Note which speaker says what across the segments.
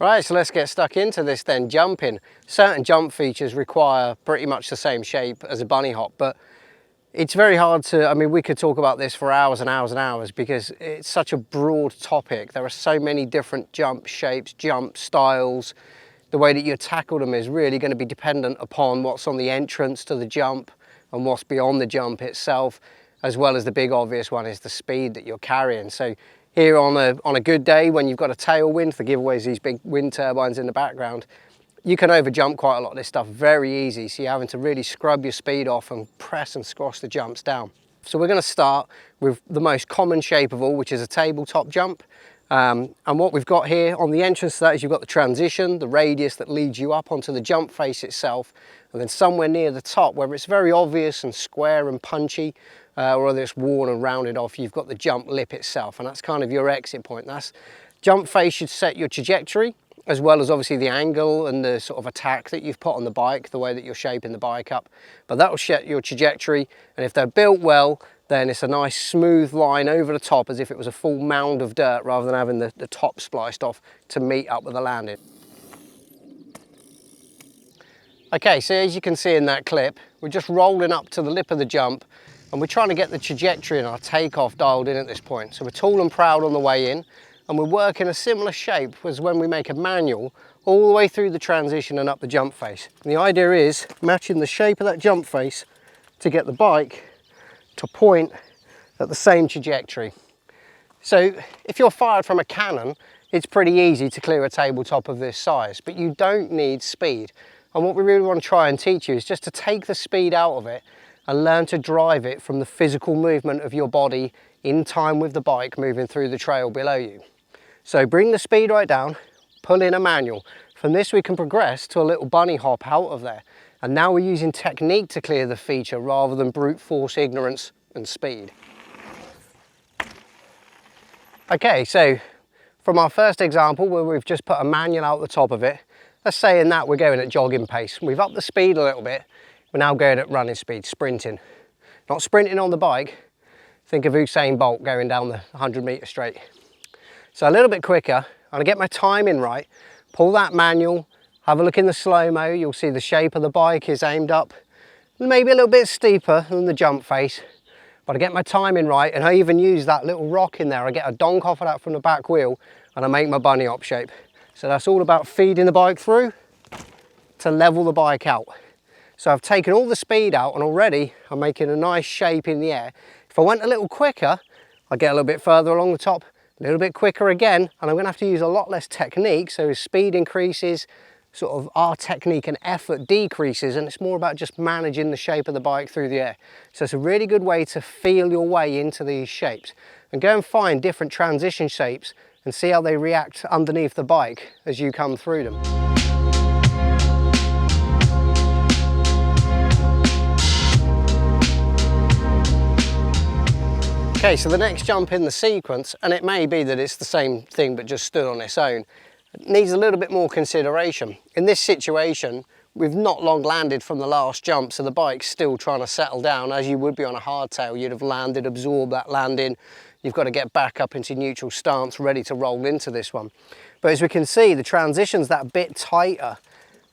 Speaker 1: Right, so let's get stuck into this then, jumping. Certain jump features require pretty much the same shape as a bunny hop, but it's very hard to, I mean, we could talk about this for hours and hours and hours because it's such a broad topic. There are so many different jump shapes, jump styles. The way that you tackle them is really going to be dependent upon what's on the entrance to the jump and what's beyond the jump itself, as well as the big obvious one is the speed that you're carrying. So here on a good day when you've got a tailwind, the giveaway is these big wind turbines in the background, you can over jump quite a lot of this stuff very easy. So you're having to really scrub your speed off and press and squash the jumps down. So we're going to start with the most common shape of all, which is a tabletop jump. And what we've got here on the entrance to that is you've got the transition, the radius that leads you up onto the jump face itself, and then somewhere near the top, where it's very obvious and square and punchy, or whether it's worn and rounded off, you've got the jump lip itself, and that's kind of your exit point. That's jump face should set your trajectory, as well as obviously the angle and the sort of attack that you've put on the bike, the way that you're shaping the bike up. But that will set your trajectory, and if they're built well, then it's a nice smooth line over the top as if it was a full mound of dirt rather than having the top spliced off to meet up with the landing. Okay, so as you can see in that clip, we're just rolling up to the lip of the jump and we're trying to get the trajectory and our takeoff dialed in at this point. So we're tall and proud on the way in, and we're working a similar shape as when we make a manual all the way through the transition and up the jump face. And the idea is matching the shape of that jump face to get the bike to point at the same trajectory. So if you're fired from a cannon, it's pretty easy to clear a tabletop of this size, but you don't need speed. And what we really want to try and teach you is just to take the speed out of it and learn to drive it from the physical movement of your body in time with the bike moving through the trail below you. So bring the speed right down, pull in a manual. From this we can progress to a little bunny hop out of there. And now we're using technique to clear the feature rather than brute force ignorance and speed. Okay, so from our first example where we've just put a manual out the top of it, let's say in that we're going at jogging pace. We've upped the speed a little bit. We're now going at running speed, sprinting. Not sprinting on the bike. Think of Usain Bolt going down the 100-meter straight. So a little bit quicker. I'm gonna get my timing right. Pull that manual, have a look in the slow-mo. You'll see the shape of the bike is aimed up, maybe a little bit steeper than the jump face. But I get my timing right, and I even use that little rock in there. I get a donk off of that from the back wheel, and I make my bunny hop shape. So that's all about feeding the bike through to level the bike out. So I've taken all the speed out and already I'm making a nice shape in the air. If I went a little quicker, I'd get a little bit further along the top, a little bit quicker again, and I'm going to have to use a lot less technique. So as speed increases, sort of our technique and effort decreases, and it's more about just managing the shape of the bike through the air. So it's a really good way to feel your way into these shapes and go and find different transition shapes and see how they react underneath the bike as you come through them. Okay, so the next jump in the sequence, and it may be that it's the same thing but just stood on its own, needs a little bit more consideration. In this situation, we've not long landed from the last jump, so the bike's still trying to settle down as you would be on a hardtail. You'd have landed, absorbed that landing. You've got to get back up into neutral stance, ready to roll into this one. But as we can see, the transition's that bit tighter,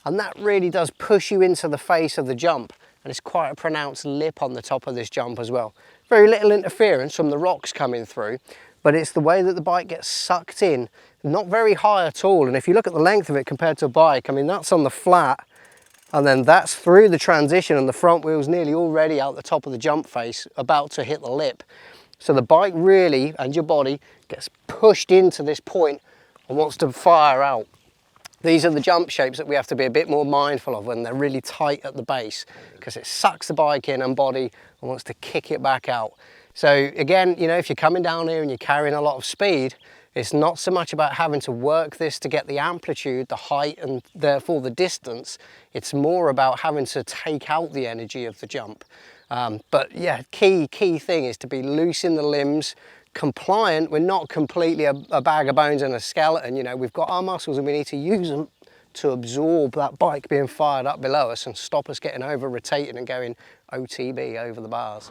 Speaker 1: and that really does push you into the face of the jump. And it's quite a pronounced lip on the top of this jump as well. Very little interference from the rocks coming through, but it's the way that the bike gets sucked in, not very high at all. And if you look at the length of it compared to a bike, I mean, that's on the flat, and then that's through the transition, and the front wheel's nearly already out the top of the jump face, about to hit the lip. So the bike really, and your body, gets pushed into this point and wants to fire out. These are the jump shapes that we have to be a bit more mindful of when they're really tight at the base, because it sucks the bike in and body and wants to kick it back out. So again, you know, if you're coming down here and you're carrying a lot of speed, it's not so much about having to work this to get the amplitude, the height, and therefore the distance. It's more about having to take out the energy of the jump. But yeah, key thing is to be loose in the limbs, compliant. We're not completely a bag of bones and a skeleton. You know, we've got our muscles and we need to use them to absorb that bike being fired up below us and stop us getting over rotating and going OTB over the bars.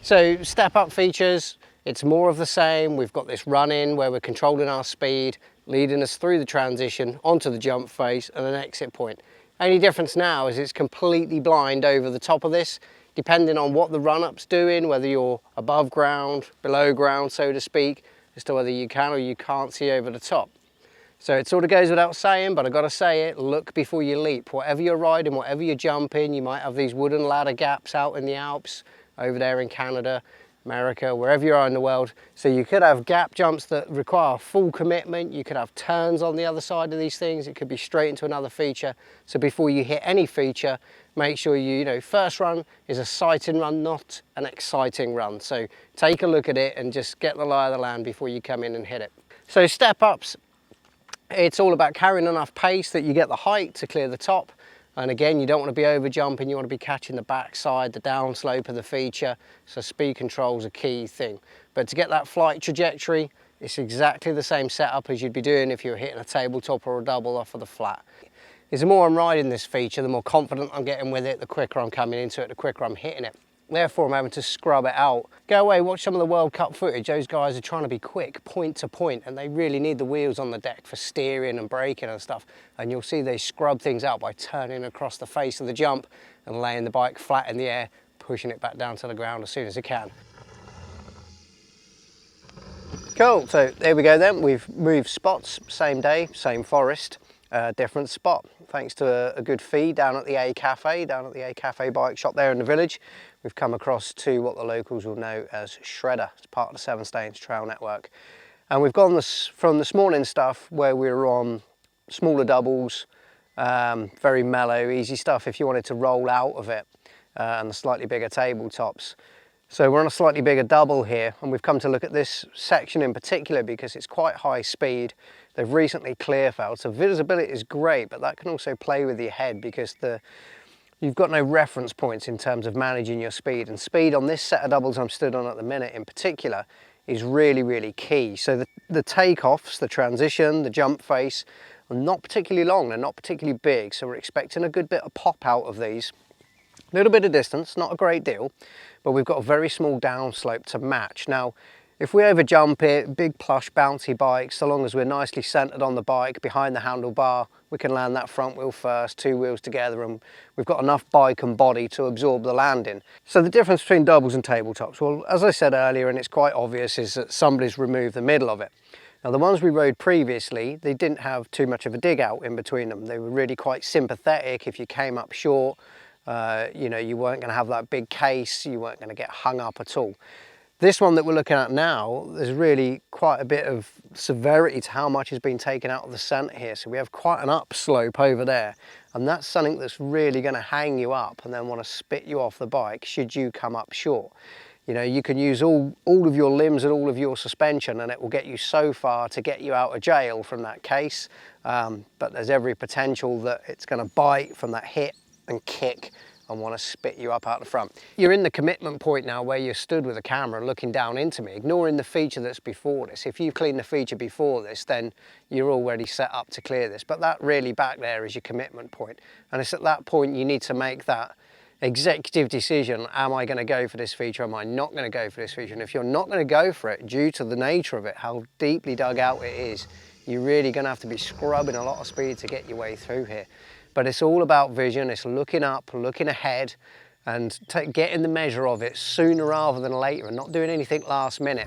Speaker 1: So step up features, it's more of the same. We've got this run in where we're controlling our speed, leading us through the transition onto the jump face and an exit point. Only difference now is it's completely blind over the top of this, depending on what the run-up's doing, whether you're above ground, below ground, so to speak, as to whether you can or you can't see over the top. So it sort of goes without saying, but I've got to say it, look before you leap. Whatever you're riding, whatever you're jumping, you might have these wooden ladder gaps out in the Alps, over there in Canada, America, wherever you are in the world. So you could have gap jumps that require full commitment. You could have turns on the other side of these things. It could be straight into another feature. So before you hit any feature, make sure you know, first run is a sighting run, not an exciting run. So take a look at it and just get the lie of the land before you come in and hit it. So step ups, it's all about carrying enough pace that you get the height to clear the top. And again, you don't want to be over jumping, you want to be catching the backside, the downslope of the feature. So speed control is a key thing. But to get that flight trajectory, it's exactly the same setup as you'd be doing if you were hitting a tabletop or a double off of the flat. The more I'm riding this feature, the more confident I'm getting with it, the quicker I'm coming into it, the quicker I'm hitting it. Therefore, I'm having to scrub it out. Go away, watch some of the World Cup footage. Those guys are trying to be quick, point to point, and they really need the wheels on the deck for steering and braking and stuff. And you'll see they scrub things out by turning across the face of the jump and laying the bike flat in the air, pushing it back down to the ground as soon as it can. Cool, so there we go then. We've moved spots, same day, same forest, different spot. Thanks to a good feed down at the A Cafe, bike shop there in the village. We've come across to what the locals will know as Shredder. It's part of the Seven Stains Trail Network. And we've gone from this morning stuff where we were on smaller doubles, very mellow, easy stuff if you wanted to roll out of it, and the slightly bigger tabletops. So we're on a slightly bigger double here, and we've come to look at this section in particular because it's quite high speed. They've recently clear felled, so visibility is great, but that can also play with your head because you've got no reference points in terms of managing your speed. And speed on this set of doubles I'm stood on at the minute in particular is really, really key. So the takeoffs, the transition, the jump face are not particularly long, they're not particularly big, so we're expecting a good bit of pop out of these. A little bit of distance, not a great deal, but we've got a very small downslope to match. Now, if we over jump it, big plush bouncy bike, so long as we're nicely centered on the bike behind the handlebar, we can land that front wheel first, two wheels together, and we've got enough bike and body to absorb the landing. So the difference between doubles and tabletops, well, as I said earlier, and it's quite obvious, is that somebody's removed the middle of it. Now the ones we rode previously, they didn't have too much of a dig out in between them. They were really quite sympathetic. If you came up short, you know, you weren't going to have that big case, you weren't going to get hung up at all. This one that we're looking at now, there's really quite a bit of severity to how much has been taken out of the centre here. So we have quite an upslope over there, and that's something that's really going to hang you up and then want to spit you off the bike should you come up short. You know, you can use all of your limbs and all of your suspension, and it will get you so far to get you out of jail from that case, but there's every potential that it's going to bite from that hit and kick and want to spit you up out the front. You're in the commitment point now where you're stood with a camera looking down into me, ignoring the feature that's before this. If you clean the feature before this, then you're already set up to clear this. But that really back there is your commitment point. And it's at that point you need to make that executive decision. Am I going to go for this feature? Am I not going to go for this feature? And if you're not going to go for it due to the nature of it, how deeply dug out it is, you're really going to have to be scrubbing a lot of speed to get your way through here. But it's all about vision, it's looking up, looking ahead, and getting the measure of it sooner rather than later and not doing anything last minute.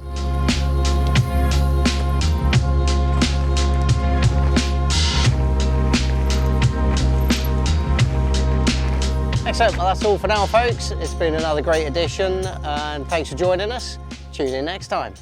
Speaker 1: Excellent, well that's all for now folks. It's been another great edition and thanks for joining us. Tune in next time.